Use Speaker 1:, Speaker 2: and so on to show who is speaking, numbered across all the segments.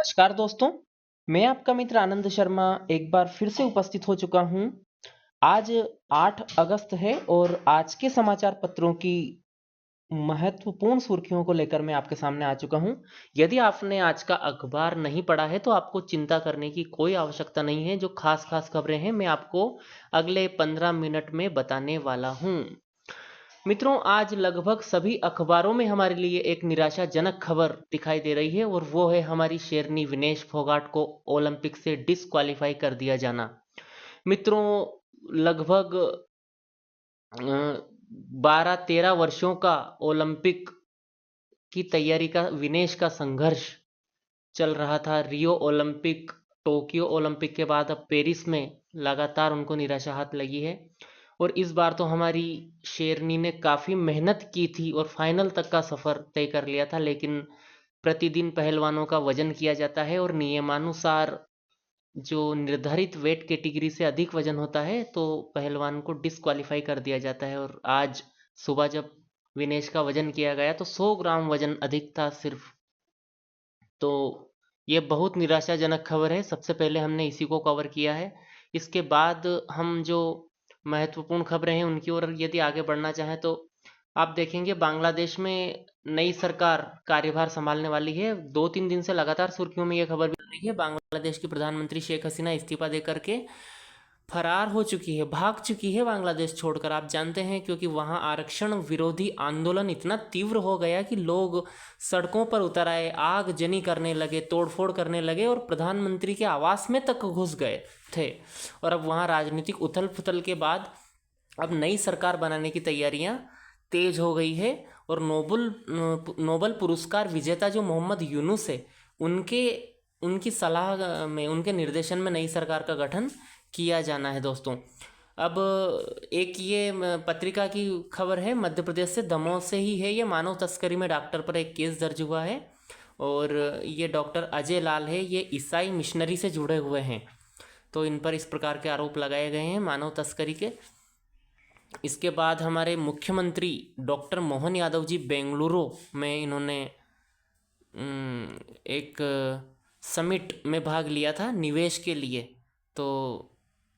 Speaker 1: नमस्कार दोस्तों, मैं आपका मित्र आनंद शर्मा एक बार फिर से उपस्थित हो चुका हूँ। आज 8 अगस्त है और आज के समाचार पत्रों की महत्वपूर्ण सुर्खियों को लेकर मैं आपके सामने आ चुका हूँ। यदि आपने आज का अखबार नहीं पढ़ा है तो आपको चिंता करने की कोई आवश्यकता नहीं है। जो खास खास खबरें हैं मैं आपको अगले 15 मिनट में बताने वाला हूँ। मित्रों, आज लगभग सभी अखबारों में हमारे लिए एक निराशाजनक खबर दिखाई दे रही है और वो है हमारी शेरनी विनेश फोगाट को ओलंपिक से डिस्क्वालीफाई कर दिया जाना। मित्रों, लगभग 12-13 वर्षों का ओलंपिक की तैयारी का विनेश का संघर्ष चल रहा था। रियो ओलंपिक, टोक्यो ओलंपिक के बाद अब पेरिस में लगातार उनको निराशा हाथ लगी है। और इस बार तो हमारी शेरनी ने काफ़ी मेहनत की थी और फाइनल तक का सफ़र तय कर लिया था, लेकिन प्रतिदिन पहलवानों का वजन किया जाता है और नियमानुसार जो निर्धारित वेट कैटेगरी से अधिक वजन होता है तो पहलवान को डिस्क्वालीफाई कर दिया जाता है। और आज सुबह जब विनेश का वजन किया गया तो 100 ग्राम वजन अधिक था सिर्फ। तो ये बहुत निराशाजनक खबर है। सबसे पहले हमने इसी को कवर किया है। इसके बाद हम जो महत्वपूर्ण खबरें हैं उनकी ओर यदि आगे बढ़ना चाहें तो आप देखेंगे बांग्लादेश में नई सरकार कार्यभार संभालने वाली है। 2-3 दिन से लगातार सुर्खियों में ये खबर भी रही है। बांग्लादेश की प्रधानमंत्री शेख हसीना इस्तीफा दे करके फरार हो चुकी है, भाग चुकी है बांग्लादेश छोड़कर। आप जानते हैं क्योंकि वहाँ आरक्षण विरोधी आंदोलन इतना तीव्र हो गया कि लोग सड़कों पर उतर आए, आगजनी करने लगे, तोड़फोड़ करने लगे और प्रधानमंत्री के आवास में तक घुस गए थे। और अब वहाँ राजनीतिक उथल पुथल के बाद अब नई सरकार बनाने की तैयारियां तेज हो गई है। और नोबल पुरस्कार विजेता जो मोहम्मद यूनुस है, उनके उनकी सलाह में, उनके निर्देशन में नई सरकार का गठन किया जाना है दोस्तों। अब एक ये पत्रिका की खबर है, मध्य प्रदेश से, दमोह से ही है ये। मानव तस्करी में डॉक्टर पर एक केस दर्ज हुआ है और ये डॉक्टर अजय लाल है, ये ईसाई मिशनरी से जुड़े हुए हैं। तो इन पर इस प्रकार के आरोप लगाए गए हैं मानव तस्करी के। इसके बाद हमारे मुख्यमंत्री डॉक्टर मोहन यादव जी बेंगलुरु में इन्होंने एक समिट में भाग लिया था निवेश के लिए। तो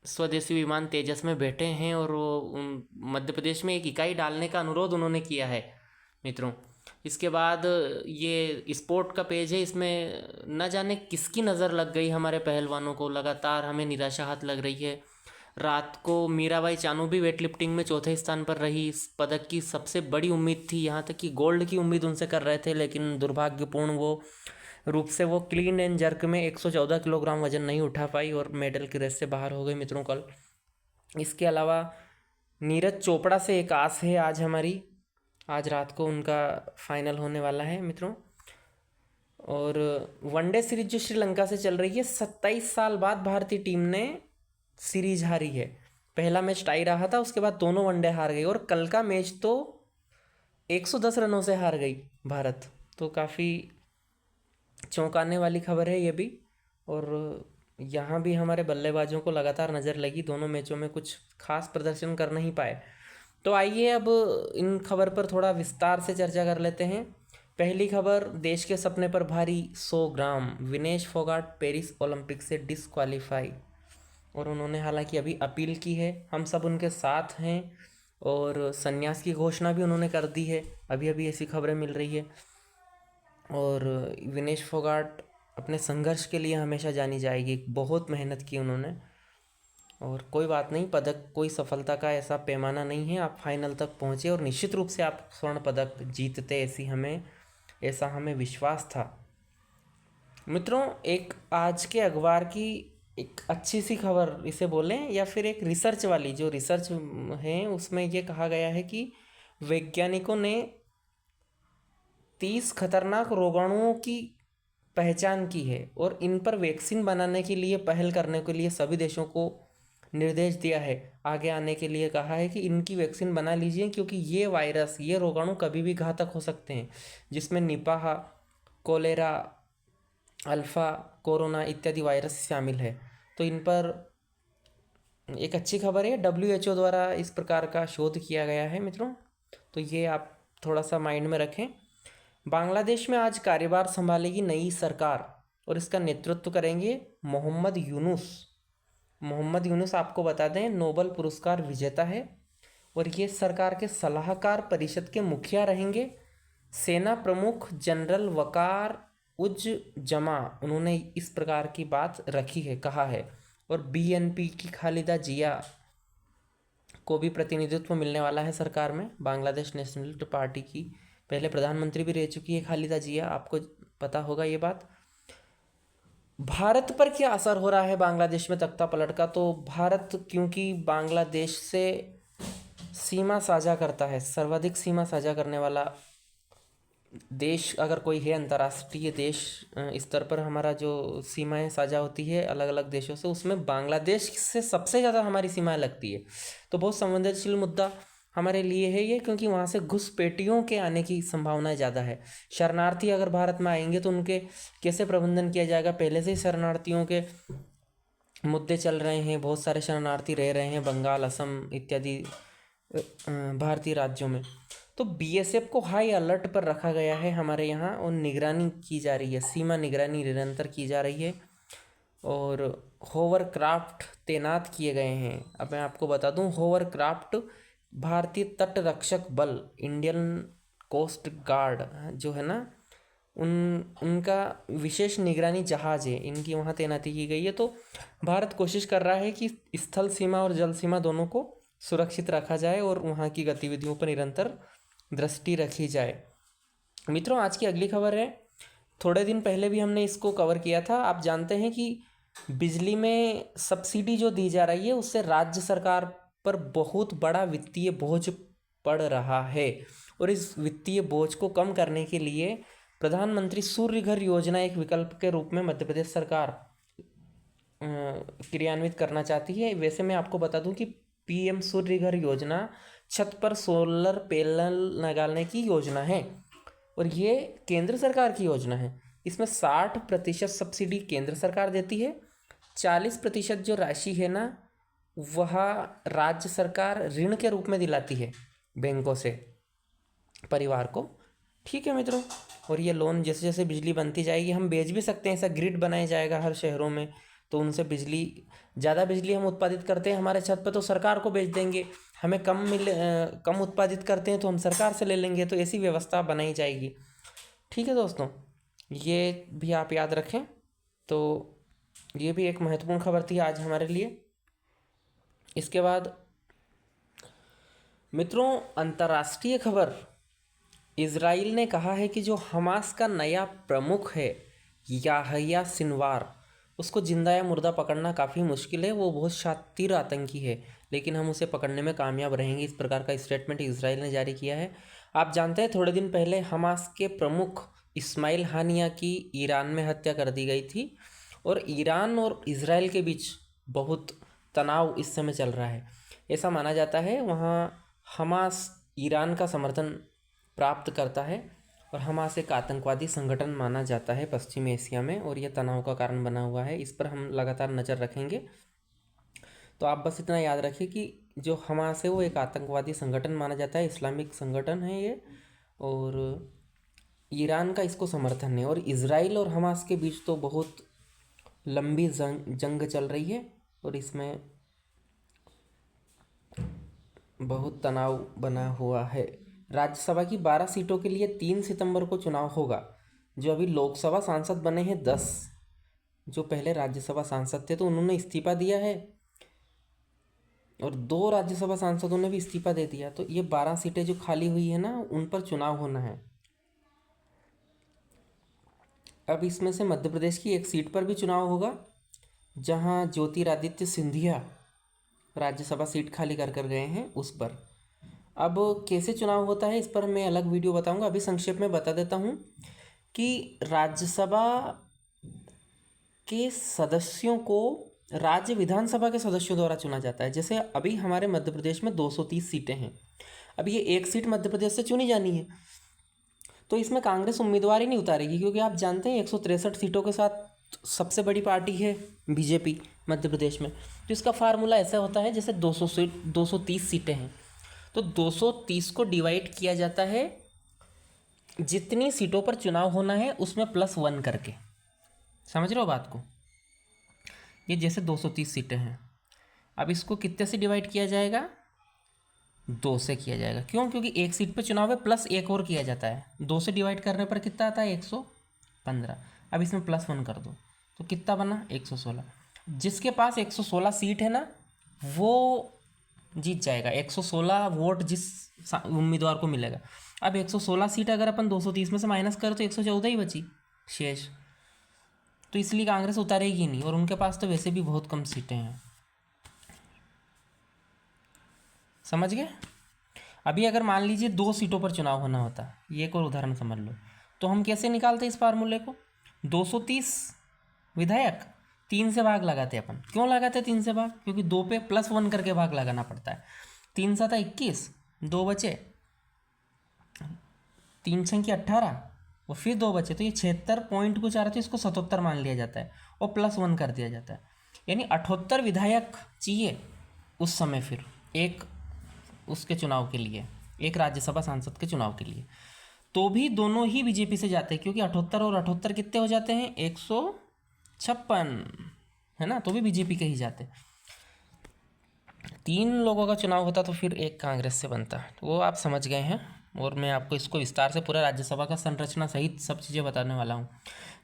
Speaker 1: स्वदेशी विमान तेजस में बैठे हैं और वो मध्य प्रदेश में एक इकाई डालने का अनुरोध उन्होंने किया है मित्रों। इसके बाद ये स्पोर्ट का पेज है, इसमें न जाने किसकी नज़र लग गई हमारे पहलवानों को, लगातार हमें निराशा हाथ लग रही है। रात को मीराबाई चानू भी वेट लिफ्टिंग में चौथे स्थान पर रही। इस पदक की सबसे बड़ी उम्मीद थी, यहाँ तक कि गोल्ड की उम्मीद उनसे कर रहे थे, लेकिन दुर्भाग्यपूर्ण वो रूप से वो क्लीन एंड जर्क में 114 किलोग्राम वजन नहीं उठा पाई और मेडल की रेस से बाहर हो गई मित्रों कल। इसके अलावा नीरज चोपड़ा से एक आस है आज हमारी, आज रात को उनका फाइनल होने वाला है मित्रों। और वनडे सीरीज जो श्रीलंका से चल रही है, 27 साल बाद भारतीय टीम ने सीरीज हारी है। पहला मैच टाई रहा था, उसके बाद दोनों वनडे हार गई और कल का मैच तो 110 रनों से हार गई भारत। तो काफ़ी चौंकाने वाली खबर है ये भी। और यहाँ भी हमारे बल्लेबाजों को लगातार नज़र लगी, दोनों मैचों में कुछ खास प्रदर्शन कर नहीं पाए। तो आइए अब इन खबर पर थोड़ा विस्तार से चर्चा कर लेते हैं। पहली खबर, देश के सपने पर भारी 100 ग्राम, विनेश फोगाट पेरिस ओलंपिक से डिस्क्वालीफाई। और उन्होंने हालांकि अभी अपील की है, हम सब उनके साथ हैं और संन्यास की घोषणा भी उन्होंने कर दी है। अभी अभी ऐसी खबरें मिल रही है। और विनेश फोगाट अपने संघर्ष के लिए हमेशा जानी जाएगी, बहुत मेहनत की उन्होंने। और कोई बात नहीं, पदक कोई सफलता का ऐसा पैमाना नहीं है, आप फाइनल तक पहुँचे और निश्चित रूप से आप स्वर्ण पदक जीतते, ऐसा हमें विश्वास था मित्रों। एक आज के अखबार की एक अच्छी सी खबर इसे बोलें या फिर एक रिसर्च वाली, जो रिसर्च है उसमें ये कहा गया है कि वैज्ञानिकों ने 30 खतरनाक रोगाणुओं की पहचान की है और इन पर वैक्सीन बनाने के लिए पहल करने के लिए सभी देशों को निर्देश दिया है, आगे आने के लिए कहा है कि इनकी वैक्सीन बना लीजिए, क्योंकि ये वायरस, ये रोगाणु कभी भी घातक हो सकते हैं, जिसमें निपाह, कोलेरा, अल्फ़ा, कोरोना इत्यादि वायरस शामिल है। तो इन पर एक अच्छी खबर है, WHO द्वारा इस प्रकार का शोध किया गया है मित्रों। तो ये आप थोड़ा सा माइंड में रखें। बांग्लादेश में आज कार्यभार संभालेगी नई सरकार। और इसका नेतृत्व करेंगे मोहम्मद यूनुस। मोहम्मद यूनुस आपको बता दें नोबेल पुरस्कार विजेता है और ये सरकार के सलाहकार परिषद के मुखिया रहेंगे। सेना प्रमुख जनरल वकार उज जमा उन्होंने इस प्रकार की बात रखी है, कहा है। और बीएनपी की खालिदा जिया को भी प्रतिनिधित्व मिलने वाला है सरकार में। बांग्लादेश नेशनल पार्टी की पहले प्रधानमंत्री भी रह चुकी है खालिदा जिया, आपको पता होगा ये बात। भारत पर क्या असर हो रहा है बांग्लादेश में तख्ता पलट का? तो भारत क्योंकि बांग्लादेश से सीमा साझा करता है, सर्वाधिक सीमा साझा करने वाला देश अगर कोई है अंतर्राष्ट्रीय देश स्तर पर, हमारा जो सीमाएं साझा होती है अलग अलग देशों से, उसमें बांग्लादेश से सबसे ज़्यादा हमारी सीमाएं लगती है। तो बहुत संवेदनशील मुद्दा हमारे लिए है ये, क्योंकि वहाँ से घुसपैठियों के आने की संभावना ज़्यादा है। शरणार्थी अगर भारत में आएंगे तो उनके कैसे प्रबंधन किया जाएगा? पहले से ही शरणार्थियों के मुद्दे चल रहे हैं, बहुत सारे शरणार्थी रह रहे हैं बंगाल, असम इत्यादि भारतीय राज्यों में। तो बीएसएफ को हाई अलर्ट पर रखा गया है हमारे यहाँ और निगरानी की जा रही है, सीमा निगरानी निरंतर की जा रही है और होवरक्राफ्ट तैनात किए गए हैं। अब मैं आपको बता दूं, होवरक्राफ्ट भारतीय तट रक्षक बल, इंडियन कोस्ट गार्ड जो है ना, उनका विशेष निगरानी जहाज है, इनकी वहाँ तैनाती की गई है। तो भारत कोशिश कर रहा है कि स्थल सीमा और जल सीमा दोनों को सुरक्षित रखा जाए और वहाँ की गतिविधियों पर निरंतर दृष्टि रखी जाए। मित्रों, आज की अगली खबर है, थोड़े दिन पहले भी हमने इसको कवर किया था। आप जानते हैं कि बिजली में सब्सिडी जो दी जा रही है उससे राज्य सरकार पर बहुत बड़ा वित्तीय बोझ पड़ रहा है और इस वित्तीय बोझ को कम करने के लिए प्रधानमंत्री सूर्य घर योजना एक विकल्प के रूप में मध्य प्रदेश सरकार क्रियान्वित करना चाहती है। वैसे मैं आपको बता दूं कि पीएम सूर्य घर योजना छत पर सोलर पैनल लगाने की योजना है और ये केंद्र सरकार की योजना है। इसमें 60% सब्सिडी केंद्र सरकार देती है, 40% जो राशि है ना वह राज्य सरकार ऋण के रूप में दिलाती है बैंकों से परिवार को। ठीक है मित्रों, और ये लोन जैसे जैसे बिजली बनती जाएगी हम बेच भी सकते हैं, ऐसा ग्रिड बनाया जाएगा हर शहरों में, तो उनसे बिजली, ज़्यादा बिजली हम उत्पादित करते हैं हमारे छत पर तो सरकार को बेच देंगे, हमें कम उत्पादित करते हैं तो हम सरकार से ले लेंगे, तो ऐसी व्यवस्था बनाई जाएगी। ठीक है दोस्तों, ये भी आप याद रखें। तो ये भी एक महत्वपूर्ण खबर थी आज हमारे लिए। इसके बाद मित्रों, अंतर्राष्ट्रीय खबर, इजराइल ने कहा है कि जो हमास का नया प्रमुख है याह्या सिनवार, उसको जिंदा या मुर्दा पकड़ना काफ़ी मुश्किल है, वो बहुत शातिर आतंकी है, लेकिन हम उसे पकड़ने में कामयाब रहेंगे। इस प्रकार का स्टेटमेंट इजराइल ने जारी किया है। आप जानते हैं थोड़े दिन पहले हमास के प्रमुख इस्माइल हानिया की ईरान में हत्या कर दी गई थी और ईरान और इजराइल के बीच बहुत तनाव इस समय चल रहा है। ऐसा माना जाता है वहाँ हमास ईरान का समर्थन प्राप्त करता है और हमास एक आतंकवादी संगठन माना जाता है पश्चिमी एशिया में और यह तनाव का कारण बना हुआ है। इस पर हम लगातार नज़र रखेंगे। तो आप बस इतना याद रखिए कि जो हमास है वो एक आतंकवादी संगठन माना जाता है, इस्लामिक संगठन है ये, और ईरान का इसको समर्थन है। और इजराइल और हमास के बीच तो बहुत लंबी जंग चल रही है और इसमें बहुत तनाव बना हुआ है। राज्यसभा की 12 सीटों के लिए 3 सितंबर को चुनाव होगा। जो अभी लोकसभा सांसद बने हैं 10, जो पहले राज्यसभा सांसद थे तो उन्होंने इस्तीफा दिया है और 2 राज्यसभा सांसदों ने भी इस्तीफा दे दिया। तो ये 12 सीटें जो खाली हुई है ना उन पर चुनाव होना है। अब इसमें से मध्य प्रदेश की एक सीट पर भी चुनाव होगा जहां ज्योतिरादित्य सिंधिया राज्यसभा सीट खाली कर गए हैं उस पर। अब कैसे चुनाव होता है इस पर मैं अलग वीडियो बताऊंगा, अभी संक्षेप में बता देता हूं कि राज्यसभा के सदस्यों को राज्य विधानसभा के सदस्यों द्वारा चुना जाता है। जैसे अभी हमारे मध्य प्रदेश में 230 सीटें हैं, अब ये एक सीट मध्य प्रदेश से चुनी जानी है, तो इसमें कांग्रेस उम्मीदवार ही नहीं उतारेगी, क्योंकि आप जानते हैं 163 सीटों के साथ सबसे बड़ी पार्टी है बीजेपी मध्य प्रदेश में। तो इसका फार्मूला ऐसा होता है जैसे 230 सीटें हैं तो 230 को डिवाइड किया जाता है जितनी सीटों पर चुनाव होना है उसमें +1 करके। समझ रहे हो बात को? ये जैसे 230 सीटें हैं, अब इसको कितने से डिवाइड किया जाएगा? 2 से किया जाएगा। क्यों? क्योंकि एक सीट पे चुनाव है, प्लस एक और किया जाता है। 2 से डिवाइड करने पर कितना आता है? 115। अब इसमें +1 कर दो तो कितना बना? 116। जिसके पास 116 सीट है ना, वो जीत जाएगा। 116 वोट जिस उम्मीदवार को मिलेगा। अब 116 सीट अगर अपन 230 में से माइनस करें तो 114 ही बची शेष। तो इसलिए कांग्रेस उतारेगी नहीं, और उनके पास तो वैसे भी बहुत कम सीटें हैं। समझ गए? अभी अगर मान लीजिए 2 सीटों पर चुनाव होना होता, ये एक और उदाहरण समझ लो, तो हम कैसे निकालते इस फार्मूले को? 230 विधायक 3 से भाग लगाते अपन। क्यों लगाते 3 से भाग? क्योंकि 2 पे +1 करके भाग लगाना पड़ता है। 3 7 21, 2 बचे, 3 6 18 और फिर 2 बचे, तो ये 76 पॉइंट कुछ आ रहा था, इसको 77 मान लिया जाता है और +1 कर दिया जाता है। यानी 78 विधायक चाहिए उस समय, फिर एक उसके चुनाव के लिए, एक राज्यसभा सांसद के चुनाव के लिए। तो भी दोनों ही बीजेपी से जाते हैं, क्योंकि 78 और 78 कितने हो जाते हैं? 156, है ना? तो भी बीजेपी के ही जाते। 3 लोगों का चुनाव होता तो फिर एक कांग्रेस से बनता। वो आप समझ गए हैं, और मैं आपको इसको विस्तार से पूरा राज्यसभा का संरचना सहित सब चीज़ें बताने वाला हूँ।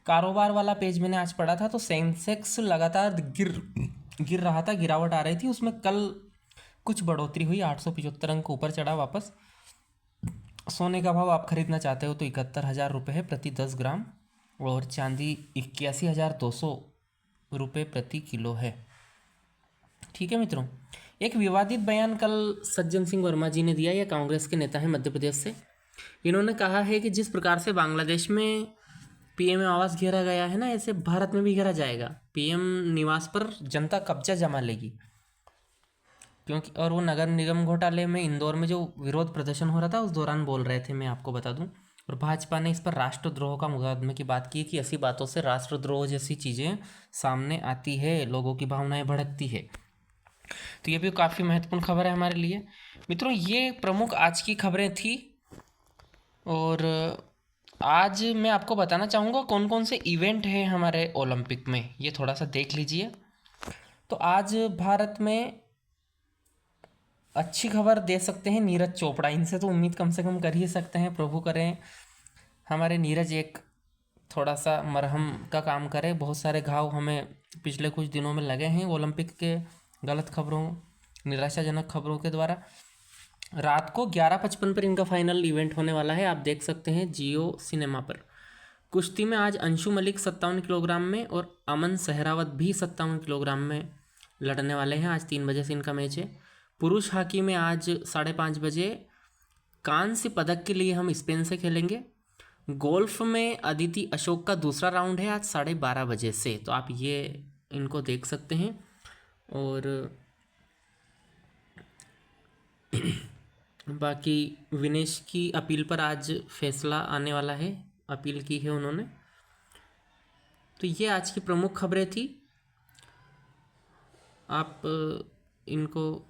Speaker 1: कारोबार वाला पेज मैंने आज पढ़ा था, तो सेंसेक्स लगातार गिर रहा था, गिरावट आ रही थी। उसमें कल कुछ बढ़ोतरी हुई, 875 अंक ऊपर चढ़ा वापस। सोने का भाव आप खरीदना चाहते हो तो 71,000 रुपये है प्रति 10 ग्राम, और चांदी 81,200 रुपये प्रति किलो है। ठीक है मित्रों, एक विवादित बयान कल सज्जन सिंह वर्मा जी ने दिया। यह कांग्रेस के नेता हैं मध्य प्रदेश से। इन्होंने कहा है कि जिस प्रकार से बांग्लादेश में पीएम आवास घेरा गया है ना, ऐसे भारत में भी घेरा जाएगा। पीएम निवास पर जनता कब्जा जमा लेगी, क्योंकि और वो नगर निगम घोटाले में इंदौर में जो विरोध प्रदर्शन हो रहा था उस दौरान बोल रहे थे, मैं आपको बता दूं। और भाजपा ने इस पर राष्ट्रद्रोह का मुकदमे की बात की कि ऐसी बातों से राष्ट्रद्रोह जैसी चीज़ें सामने आती है, लोगों की भावनाएं भड़कती है। तो ये भी काफ़ी महत्वपूर्ण खबर है हमारे लिए मित्रों। ये प्रमुख आज की खबरें थी, और आज मैं आपको बताना चाहूँगा कौन कौन से इवेंट हैं हमारे ओलंपिक में, ये थोड़ा सा देख लीजिए। तो आज भारत में अच्छी खबर दे सकते हैं नीरज चोपड़ा। इनसे तो उम्मीद कम से कम कर ही सकते हैं, प्रभु करें हमारे नीरज एक थोड़ा सा मरहम का काम करे। बहुत सारे घाव हमें पिछले कुछ दिनों में लगे हैं ओलंपिक के गलत खबरों, निराशाजनक खबरों के द्वारा। रात को 11:55 पर इनका फाइनल इवेंट होने वाला है, आप देख सकते हैं जियो सिनेमा पर। कुश्ती में आज अंशु मलिक 57 किलोग्राम में और अमन सहरावत भी 57 किलोग्राम में लड़ने वाले हैं। आज 3 बजे से इनका मैच है। पुरुष हॉकी में आज 5:30 बजे कांस्य पदक के लिए हम स्पेन से खेलेंगे। गोल्फ में अदिति अशोक का दूसरा राउंड है आज 12:30 बजे से, तो आप ये इनको देख सकते हैं। और बाकी विनेश की अपील पर आज फैसला आने वाला है, अपील की है उन्होंने। तो ये आज की प्रमुख खबरें थी। आप इनको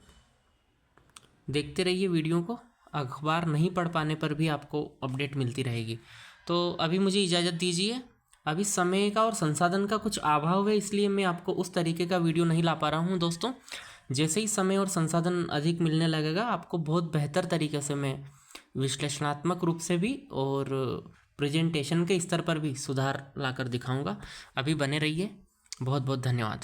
Speaker 1: देखते रहिए वीडियो को, अखबार नहीं पढ़ पाने पर भी आपको अपडेट मिलती रहेगी। तो अभी मुझे इजाज़त दीजिए, अभी समय का और संसाधन का कुछ अभाव है, इसलिए मैं आपको उस तरीके का वीडियो नहीं ला पा रहा हूँ दोस्तों। जैसे ही समय और संसाधन अधिक मिलने लगेगा, आपको बहुत बेहतर तरीके से मैं विश्लेषणात्मक रूप से भी और प्रेजेंटेशन के स्तर पर भी सुधार लाकर दिखाऊंगा। अभी बने रहिए, बहुत बहुत धन्यवाद।